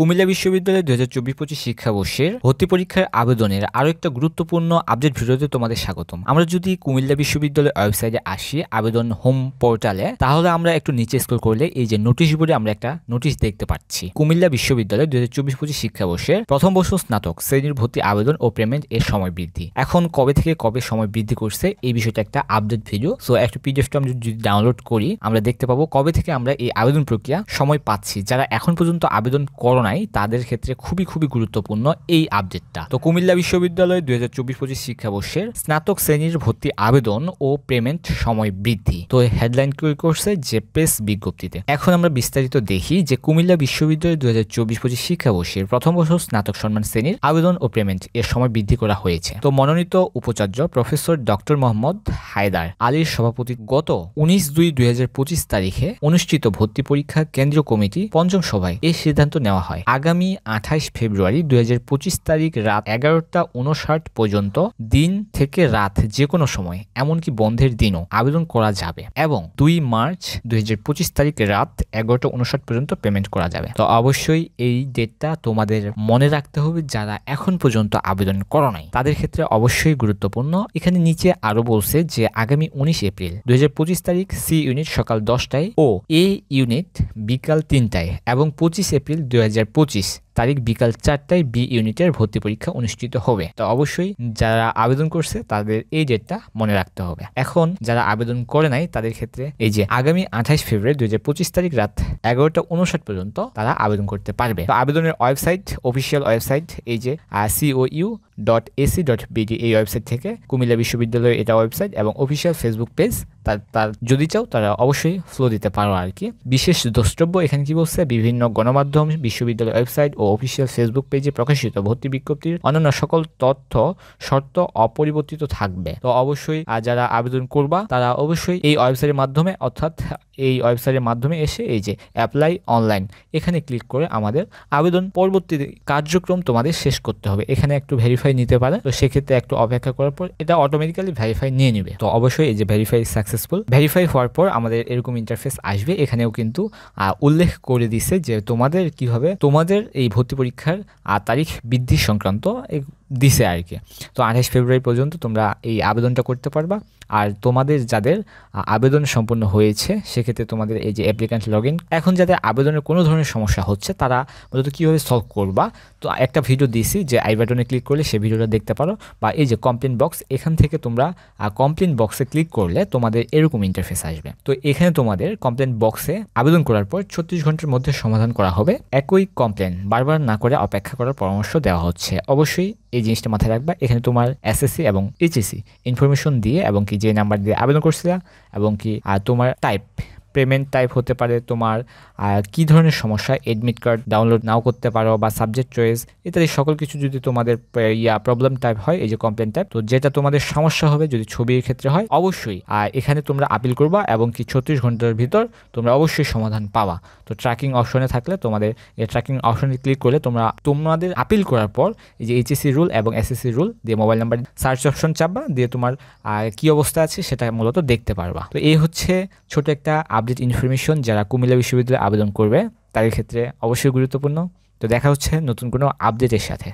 কুমিল্লা বিশ্ববিদ্যালয়ের 2024-25 শিক্ষাবর্ষের ভর্তি পরীক্ষার আবেদনের আরও একটা গুরুত্বপূর্ণ আপডেট ভিডিওতে তোমাদের স্বাগতম। আমরা যদি কুমিল্লা বিশ্ববিদ্যালয়ের ওয়েবসাইটে আসি আবেদন হোম পোর্টালে, তাহলে আমরা একটু নিচে স্ক্রল করলে এই যে নোটিশ বোর্ডে আমরা একটা নোটিশ দেখতে পাচ্ছি। কুমিল্লা বিশ্ববিদ্যালয় 2024-25 শিক্ষাবর্ষের প্রথম বর্ষ স্নাতক শ্রেণীর ভর্তি আবেদন ও পেমেন্ট এর সময় বৃদ্ধি। এখন কবে থেকে কবে সময় বৃদ্ধি করছে এই বিষয়টা একটা আপডেট ভিডিও। সো একটা পিডিএফটা আমরা যদি ডাউনলোড করি আমরা দেখতে পাবো কবে থেকে আমরা এই আবেদন প্রক্রিয়া সময় পাচ্ছি। যারা এখন পর্যন্ত আবেদন করো নাই তাদের ক্ষেত্রে খুবই গুরুত্বপূর্ণ এই আপডেটটা। তো কুমিল্লা বিশ্ববিদ্যালয় 2024-25 শিক্ষাবর্ষের স্নাতক শ্রেণীর ভর্তি আবেদন ও পেমেন্ট সময় বৃদ্ধি। তো হেডলাইন তৈরি করছে যে প্রেস বিজ্ঞপ্তিতে। এখন আমরা বিস্তারিত দেখি যে কুমিল্লা বিশ্ববিদ্যালয় 2024-25 শিক্ষাবর্ষের প্রথম বর্ষ স্নাতক সম্মান শ্রেণীর আবেদন ও পেমেন্ট এর সময় বৃদ্ধি করা হয়েছে। তো মনোনীত উপাচার্য প্রফেসর ডক্টর মোহাম্মদ হায়দার আলীর সভাপতি গত 19/2/2025 তারিখে অনুষ্ঠিত ভর্তি পরীক্ষা কেন্দ্রীয় কমিটি পঞ্চম সভায় এই সিদ্ধান্ত নেওয়া হয়। আগামী 28 ফেব্রুয়ারি 2025 তারিখ রাত 11:59 পর্যন্ত দিন থেকে রাত যে কোনো সময় এমনকি বন্ধের দিনও আবেদন করা যাবে এবং 2 মার্চ 2025 তারিখ রাত 11:59 পর্যন্ত পেমেন্ট করা যাবে। তো অবশ্যই এই ডেটটা তোমাদের মনে রাখতে হবে যারা এখন পর্যন্ত আবেদন করো নাই তাদের ক্ষেত্রে অবশ্যই গুরুত্বপূর্ণ। এখানে নিচে আরো বলছে যে আগামী 19 এপ্রিল 2025 তারিখ সি ইউনিট সকাল 10টায় ও এ ইউনিট বিকাল 3টায় এবং 25 এপ্রিল 2025 তারিখ বিকাল 4টায় বি ইউনিটের ভর্তি পরীক্ষা অনুষ্ঠিত হবে। তো অবশ্যই যারা আবেদন করছে তাদের এই ডেটটা মনে রাখতে হবে। এখন যারা আবেদন করে নাই তাদের ক্ষেত্রে এই যে আগামী 28 ফেব্রুয়ারি 2025 তারিখ রাত 11:59 পর্যন্ত তারা আবেদন করতে পারবে। তো আবেদনের ওয়েবসাইট, অফিসিয়াল ওয়েবসাইট এই যে COU.ac.bd এই ওয়েবসাইট থেকে কুমিল্লা বিশ্ববিদ্যালয়ের এটা ওয়েবসাইট এবং অফিসিয়াল ফেসবুক পেজ তার যদি চাও তারা অবশ্যই ফলো দিতে পারো আর কি। বিশেষ দ্রষ্টব্য এখানে কি বলছে, বিভিন্ন গণমাধ্যম, বিশ্ববিদ্যালয় ওয়েবসাইট ও অফিসিয়াল ফেসবুক পেজে প্রকাশিত ভর্তি বিজ্ঞপ্তির অন্যান্য সকল তথ্য শর্ত অপরিবর্তিত থাকবে। তো অবশ্যই যারা আবেদন করবা তারা অবশ্যই এই ওয়েবসাইটের মাধ্যমে অর্থাৎ এই ওয়েবসাইটের মাধ্যমে এসে এই যে অ্যাপ্লাই অনলাইন এখানে ক্লিক করে আমাদের আবেদন পরবর্তী কার্যক্রম তোমাদের শেষ করতে হবে। এখানে একটু ভেরিফাই নিতে পারে, তো সেক্ষেত্রে একটু অপেক্ষা করার পর এটা অটোমেটিক্যালি ভেরিফাই নিয়ে নেবে। তো অবশ্যই এই যে ভেরিফাই সাকসেসফুল, ভেরিফাই হওয়ার পর আমাদের এরকম ইন্টারফেস আসবে। এখানেও কিন্তু উল্লেখ করে দিছে যে তোমাদের কিভাবে তোমাদের এই ভর্তি পরীক্ষার তারিখ বৃদ্ধি সংক্রান্ত দিছে আর কি। তো 28 ফেব্রুয়ারি পর্যন্ত তোমরা এই আবেদনটা করতে পারবা। আর তোমাদের যাদের আবেদন সম্পূর্ণ হয়েছে সেক্ষেত্রে তোমাদের এই যে অ্যাপ্লিক্যান্ট লগ ইন, এখন যাদের আবেদনের কোনো ধরনের সমস্যা হচ্ছে তারা মূলত কীভাবে সলভ করবা, তো একটা ভিডিও দিয়েছি যে আই বাটনে ক্লিক করলে সেই ভিডিওটা দেখতে পারো, বা এই যে কমপ্লেন বক্স এখান থেকে তোমরা কমপ্লেন বক্সে ক্লিক করলে তোমাদের এরকম ইন্টারফেস আসবে। তো এখানে তোমাদের কমপ্লেন বক্সে আবেদন করার পর 36 ঘন্টার মধ্যে সমাধান করা হবে। একই কমপ্লেন বারবার না করে অপেক্ষা করার পরামর্শ দেওয়া হচ্ছে। অবশ্যই এই জিনিসটা মাথায় রাখবা। এখানে তোমার এসএসসি এবং এইচএসসি ইনফরমেশন দিয়ে এবং কি যে নাম্বার দিয়ে আবেদন করছিলা এবং কি তোমার টাইপ পেমেন্ট টাইপ হতে পারে, তোমার কী ধরনের সমস্যা, এডমিট কার্ড ডাউনলোড নাও করতে পারো বা সাবজেক্ট চয়েস ইত্যাদি সকল কিছু যদি তোমাদের প্রবলেম টাইপ হয় এই যে কমপ্লেন টাইপ, তো যেটা তোমাদের সমস্যা হবে যদি ছবির ক্ষেত্রে হয় অবশ্যই এখানে তোমরা আপিল করবা এবং কি 36 ঘন্টার ভিতর তোমরা অবশ্যই সমাধান পাবা। তো ট্র্যাকিং অপশনে থাকলে তোমাদের এই ট্র্যাকিং অপশনে ক্লিক করলে তোমাদের আপিল করার পর এই যে এইচএসসি রুল এবং এসএসসি রুল দিয়ে মোবাইল নাম্বার সার্চ অপশন চাপবা, দিয়ে তোমার কি অবস্থা আছে সেটা মূলত দেখতে পারবা। তো এই হচ্ছে ছোট একটা আপডেট ইনফরমেশন যারা কুমিল্লা বিশ্ববিদ্যালয়ে আবেদন করবে তাদের ক্ষেত্রে অবশ্যই গুরুত্বপূর্ণ। তো দেখা হচ্ছে নতুন কোনো আপডেটের সাথে।